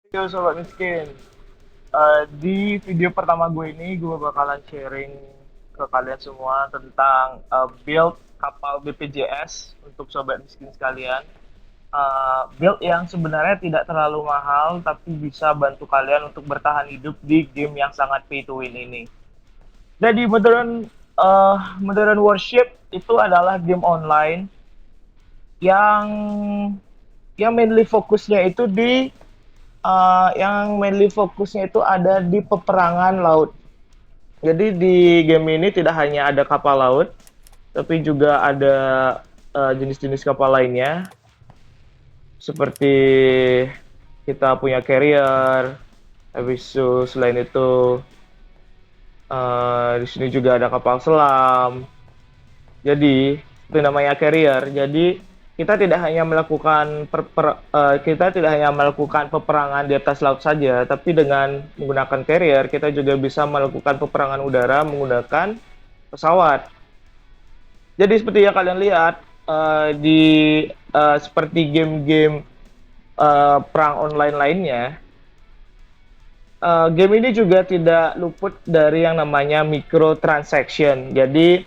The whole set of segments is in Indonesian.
Yo Sobat Miskin, di video pertama gue ini gue bakalan sharing ke kalian semua tentang build kapal BPJS untuk Sobat Miskin sekalian. Build yang sebenarnya tidak terlalu mahal tapi bisa bantu kalian untuk bertahan hidup di game yang sangat pay to win ini. Jadi Modern Warship itu adalah game online yang mainly fokusnya itu ada di peperangan laut. Jadi di game ini tidak hanya ada kapal laut, tapi juga ada jenis-jenis kapal lainnya, seperti kita punya carrier. Habis itu selain itu di sini juga ada kapal selam. Jadi itu namanya carrier. Jadi kita tidak hanya melakukan peperangan di atas laut saja, tapi dengan menggunakan carrier kita juga bisa melakukan peperangan udara menggunakan pesawat. Jadi seperti yang kalian lihat di seperti game-game perang online lainnya, game ini juga tidak luput dari yang namanya microtransaction. Jadi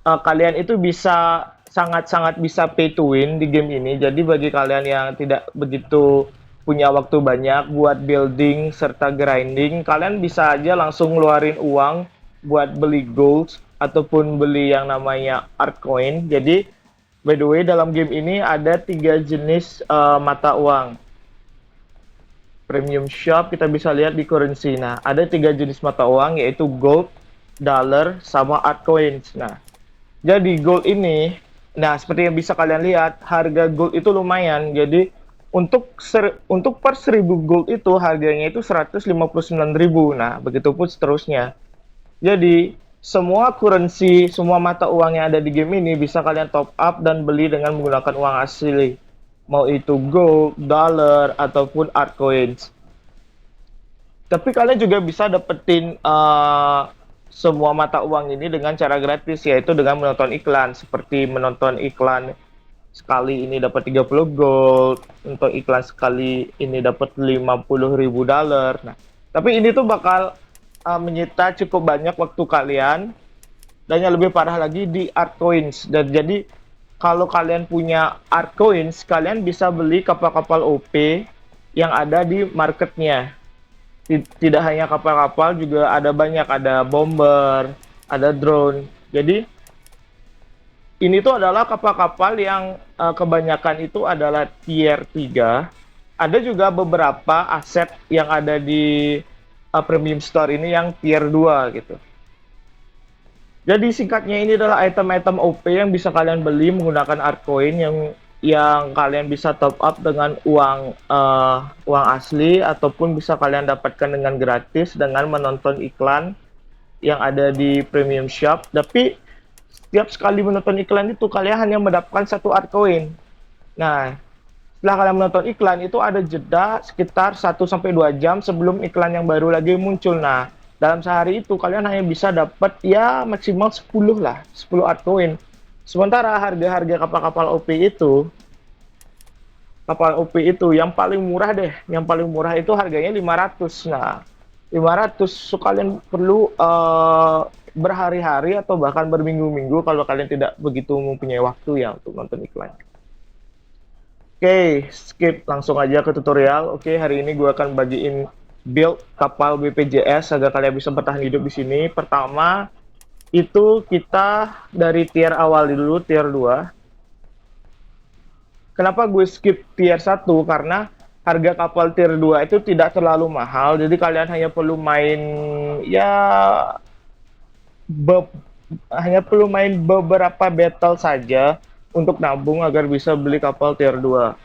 kalian itu bisa sangat-sangat bisa pay to win di game ini. Jadi bagi kalian yang tidak begitu punya waktu banyak buat building serta grinding, kalian bisa aja langsung ngeluarin uang buat beli gold ataupun beli yang namanya art coin. Jadi by the way dalam game ini ada tiga jenis mata uang. Premium shop kita bisa lihat di currency. Nah, ada tiga jenis mata uang yaitu gold, dollar, sama art coins. Nah, jadi gold ini, nah seperti yang bisa kalian lihat, harga gold itu lumayan. Jadi untuk per 1000 gold itu harganya itu 159.000. Nah, begitupun seterusnya. Jadi semua currency, semua mata uang yang ada di game ini bisa kalian top up dan beli dengan menggunakan uang asli. Mau itu gold, dollar, ataupun art coins. Tapi kalian juga bisa dapetin semua mata uang ini dengan cara gratis, yaitu dengan menonton iklan. Seperti menonton iklan sekali ini dapat 30 gold, untuk iklan sekali ini dapat 50.000 dolar. Nah, tapi ini tuh bakal menyita cukup banyak waktu kalian, dan yang lebih parah lagi di art coins. Dan jadi kalau kalian punya art coins, kalian bisa beli kapal-kapal OP yang ada di marketnya. Tidak hanya kapal-kapal, juga ada banyak, ada bomber, ada drone. Jadi ini tuh adalah kapal-kapal yang kebanyakan itu adalah tier 3. Ada juga beberapa aset yang ada di premium store ini yang tier 2 gitu. Jadi singkatnya ini adalah item-item OP yang bisa kalian beli menggunakan Artcoin yang kalian bisa top up dengan uang asli, ataupun bisa kalian dapatkan dengan gratis dengan menonton iklan yang ada di premium shop. Tapi setiap sekali menonton iklan itu kalian hanya mendapatkan satu Artcoin. Nah, setelah kalian menonton iklan itu ada jeda sekitar 1 sampai 2 jam sebelum iklan yang baru lagi muncul. Nah, dalam sehari itu kalian hanya bisa dapat ya maksimal 10 lah, 10 altcoin. Sementara harga-harga kapal OP itu yang paling murah deh, yang paling murah itu harganya 500. Nah, 500 so kalian perlu berhari-hari atau bahkan berminggu-minggu kalau kalian tidak begitu mempunyai waktu ya untuk nonton iklan. Oke, skip langsung aja ke tutorial. Oke, hari ini gue akan bagiin build kapal BPJS agar kalian bisa bertahan hidup di sini. Pertama, itu kita dari tier awal dulu, tier 2. Kenapa gue skip tier 1? Karena harga kapal tier 2 itu tidak terlalu mahal. Jadi kalian hanya perlu main ya be hanya perlu main beberapa battle saja untuk nabung agar bisa beli kapal tier 2.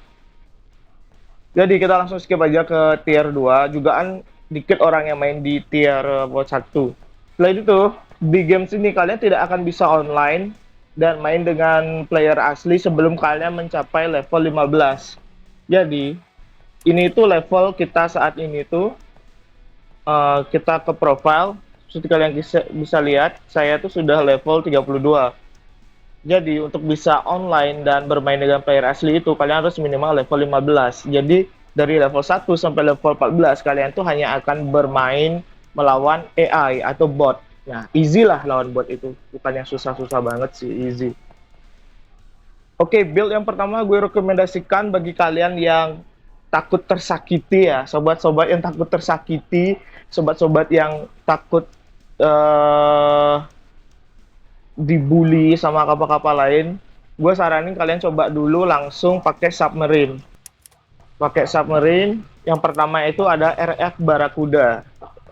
Jadi kita langsung skip aja ke tier 2. Jugaan dikit orang yang main di tier 1. Setelah itu, di game sini kalian tidak akan bisa online dan main dengan player asli sebelum kalian mencapai level 15. Jadi, ini tuh level kita saat ini tuh kita ke profile. Seperti kalian bisa lihat, saya tuh sudah level 32. Jadi untuk bisa online dan bermain dengan player asli itu kalian harus minimal level 15. Jadi dari level 1 sampai level 14 kalian tuh hanya akan bermain melawan AI atau bot. Nah, easy lah lawan bot itu. Bukan yang susah-susah banget sih, easy. Oke, build yang pertama gue rekomendasikan bagi kalian yang takut tersakiti ya, sobat-sobat yang takut tersakiti, sobat-sobat yang takut eh dibully sama kapal-kapal lain, gue saranin kalian coba dulu langsung pakai submarine. Pakai submarine, yang pertama itu ada RF Barracuda.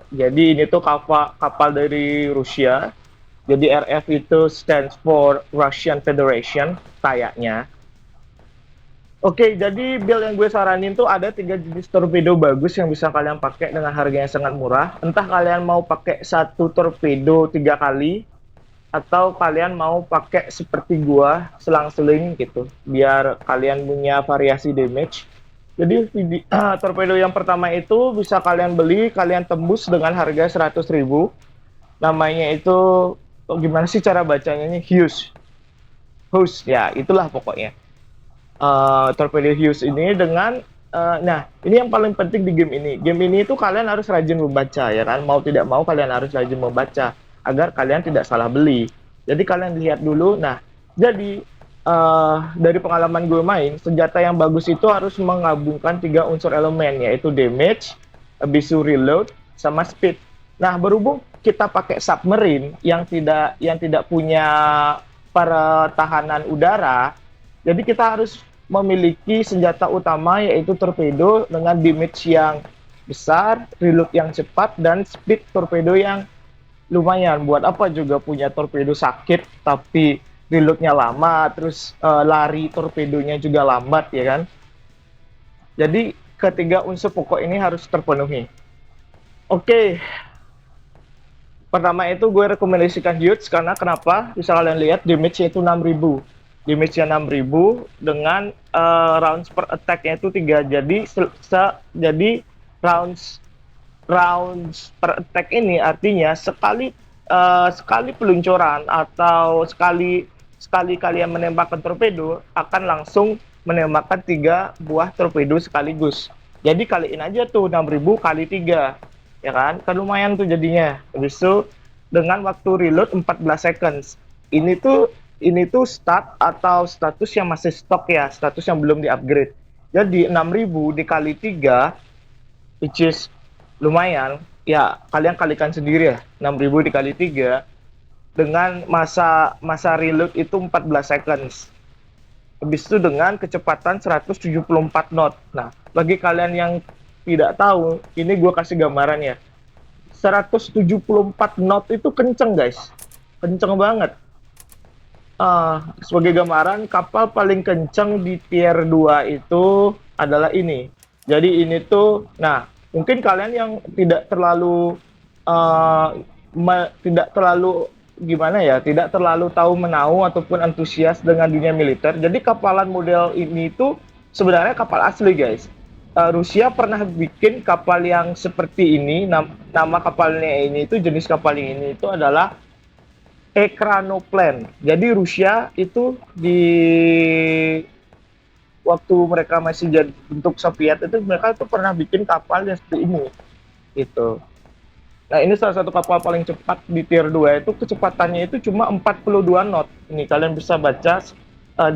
Jadi ini tuh kapal kapal dari Rusia. Jadi RF itu stands for Russian Federation kayaknya. Oke, jadi build yang gue saranin tuh ada 3 jenis torpedo bagus yang bisa kalian pakai dengan harga yang sangat murah. Entah kalian mau pakai satu torpedo 3 kali, atau kalian mau pakai seperti gua selang-seling gitu, biar kalian punya variasi damage. Jadi torpedo yang pertama itu bisa kalian beli, kalian tembus dengan harga 100.000. Namanya itu, oh, gimana sih cara bacanya ini? Hughes. Hughes ya, itulah pokoknya. Torpedo Hughes ini dengan nah, ini yang paling penting di game ini. Game ini itu kalian harus rajin membaca ya kan. Mau tidak mau kalian harus rajin membaca agar kalian tidak salah beli. Jadi kalian lihat dulu. Nah, jadi dari pengalaman gue main, senjata yang bagus itu harus menggabungkan 3 unsur elemen, yaitu damage, habis itu reload, sama speed. Nah, berhubung kita pakai submarine yang tidak punya pertahanan udara, jadi kita harus memiliki senjata utama yaitu torpedo dengan damage yang besar, reload yang cepat, dan speed torpedo yang lumayan. Buat apa juga punya torpedo sakit tapi reloadnya lama, terus lari torpedonya juga lambat ya kan. Jadi ketiga unsur pokok ini harus terpenuhi. Oke, pertama itu gue rekomendasikan Hughes karena kenapa? Bisa kalian lihat damage-nya itu 6.000. Damage-nya 6.000 dengan rounds per attack-nya itu 3. Jadi rounds per attack ini artinya sekali peluncuran atau sekali kalian menembakkan torpedo akan langsung menembakkan 3 buah torpedo sekaligus. Jadi kaliin aja tuh 6.000 kali 3, ya kan? Kan lumayan tuh jadinya. Habis itu dengan waktu reload 14 seconds. Ini tuh start atau status yang masih stok ya, status yang belum di-upgrade. Jadi 6.000 dikali 3, which is lumayan. Ya, kalian kalikan sendiri ya. 6.000 dikali 3 dengan masa reload itu 14 seconds. Habis itu dengan kecepatan 174 knot. Nah, bagi kalian yang tidak tahu, ini gue kasih gambarannya. 174 knot itu kenceng guys. Kenceng banget. Sebagai gambaran, kapal paling kenceng di tier 2 itu adalah ini. Jadi ini tuh, nah, mungkin kalian yang tidak terlalu gimana ya, tidak terlalu tahu menau ataupun antusias dengan dunia militer. Jadi kapalan model ini tuh sebenarnya kapal asli guys. Rusia pernah bikin kapal yang seperti ini. Nama kapalnya ini itu, jenis kapal ini itu adalah Ekranoplan. Jadi Rusia itu di waktu mereka masih jadi bentuk Soviet itu, mereka tuh pernah bikin kapal yang seperti ini gitu. Nah, ini salah satu kapal paling cepat di tier 2, itu kecepatannya itu cuma 42 knot. Ini kalian bisa baca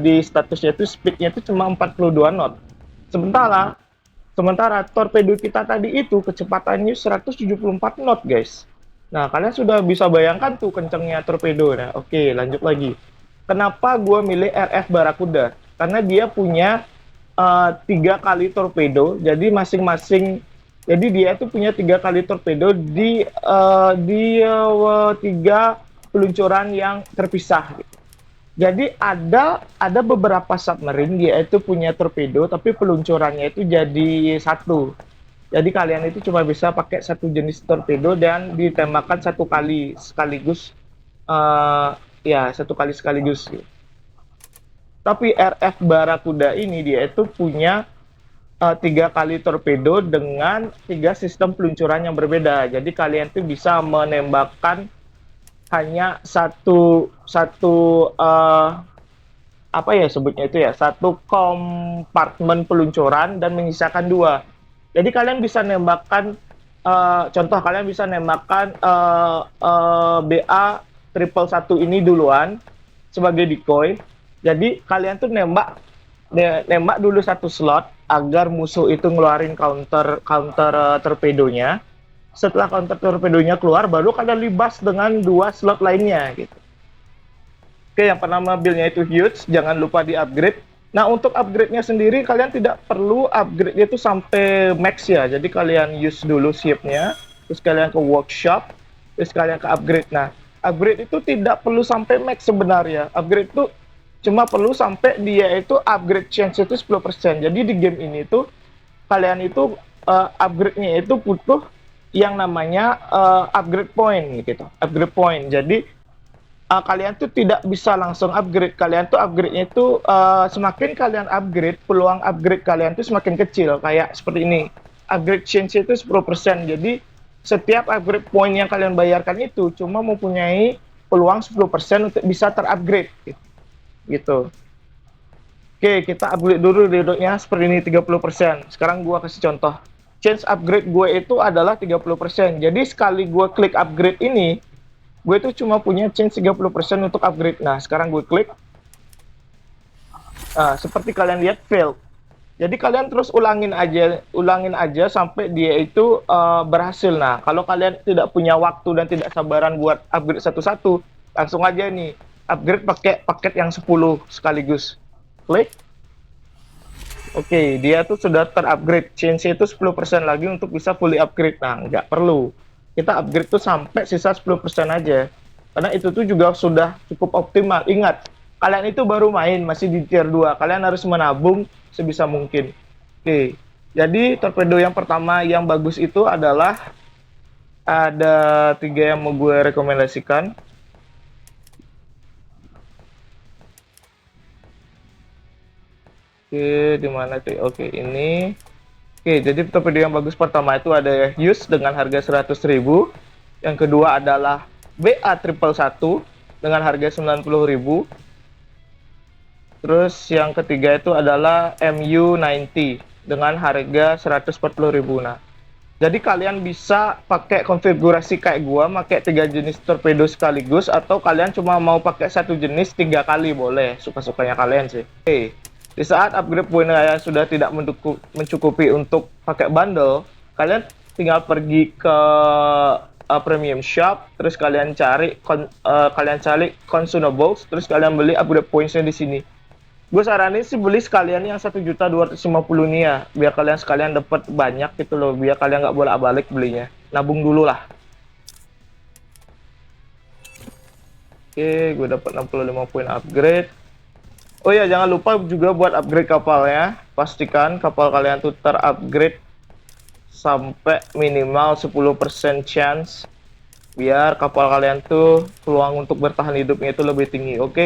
di statusnya itu speednya itu cuma 42 knot. Sementara torpedo kita tadi itu kecepatannya 174 knot, guys. Nah, kalian sudah bisa bayangkan tuh kencengnya torpedo. Nah, oke, lanjut lagi. Kenapa gue milih RF Barracuda? Karena dia punya 3 kali torpedo, jadi masing-masing, jadi dia itu punya 3 kali torpedo di 3 peluncuran yang terpisah. Jadi ada beberapa submarine dia itu punya torpedo, tapi peluncurannya itu jadi satu. Jadi kalian itu cuma bisa pakai satu jenis torpedo dan ditembakkan 1 kali sekaligus, ya 1 kali sekaligus. Tapi RF Barracuda ini dia itu punya 3 kali torpedo dengan 3 sistem peluncuran yang berbeda. Jadi kalian tuh bisa menembakkan hanya satu apa ya sebutnya itu ya, satu kompartemen peluncuran dan menyisakan dua. Jadi kalian bisa nembakkan contoh kalian bisa nembakkan BA triple satu ini duluan sebagai decoy. Jadi kalian tuh nembak dulu satu slot agar musuh itu ngeluarin counter counter torpedonya. Setelah counter torpedonya keluar, baru kalian libas dengan dua slot lainnya gitu. Oke, yang pertama build-nya itu huge, jangan lupa di-upgrade. Nah, untuk upgrade-nya sendiri, kalian tidak perlu upgrade-nya itu sampai max ya. Jadi, kalian use dulu ship-nya, terus kalian ke workshop, terus kalian ke upgrade. Nah, upgrade itu tidak perlu sampai max sebenarnya. Upgrade itu cuma perlu sampai dia itu upgrade chance itu 10%. Jadi, di game ini tuh, kalian itu upgrade-nya itu butuh yang namanya upgrade point gitu. Upgrade point. Jadi, kalian tuh tidak bisa langsung upgrade. Kalian tuh upgrade-nya itu semakin kalian upgrade, peluang upgrade kalian tuh semakin kecil. Kayak seperti ini. Upgrade chance itu 10%. Jadi setiap upgrade point yang kalian bayarkan itu cuma mempunyai peluang 10% untuk bisa terupgrade gitu. Oke, kita upgrade dulu redotnya seperti ini 30%. Sekarang gua kasih contoh. Chance upgrade gue itu adalah 30%. Jadi sekali gue klik upgrade ini, gue tuh cuma punya chance 30% untuk upgrade. Nah, sekarang gue klik. Seperti kalian lihat fail. Jadi kalian terus ulangin aja sampai dia itu berhasil. Nah, kalau kalian tidak punya waktu dan tidak sabaran buat upgrade satu-satu, langsung aja nih upgrade pakai paket yang 10 sekaligus. Klik. Oke, dia tuh sudah terupgrade. Chance itu 10% lagi untuk bisa fully upgrade. Nah, nggak perlu. Kita upgrade tuh sampai sisa 10% aja. Karena itu tuh juga sudah cukup optimal. Ingat, kalian itu baru main, masih di tier 2. Kalian harus menabung sebisa mungkin. Oke, jadi torpedo yang pertama yang bagus itu adalah ada 3 yang mau gue rekomendasikan. Oke, di mana tuh? Oke, ini. Oke, jadi torpedo yang bagus pertama itu ada Hughes dengan harga 100.000. Yang kedua adalah BA triple 1 dengan harga 90.000. Terus yang ketiga itu adalah MU90 dengan harga 140.000. Nah, jadi kalian bisa pakai konfigurasi kayak gua, pakai 3 jenis torpedo sekaligus, atau kalian cuma mau pakai satu jenis 3 kali boleh, suka-sukanya kalian sih. Oke. Di saat upgrade point kalian sudah tidak mencukupi untuk pakai bundle, kalian tinggal pergi ke premium shop, terus kalian cari consumables, terus kalian beli upgrade points-nya di sini. Gue saranin sih beli sekalian yang 1.250 nih ya, biar kalian sekalian dapat banyak gitu loh, biar kalian nggak bolak-balik belinya. Nabung dulu lah. Oke, gue dapat 65 poin upgrade. Oh ya, jangan lupa juga buat upgrade kapalnya. Pastikan kapal kalian tuh terupgrade sampai minimal 10% chance. Biar kapal kalian tuh peluang untuk bertahan hidupnya itu lebih tinggi. Oke.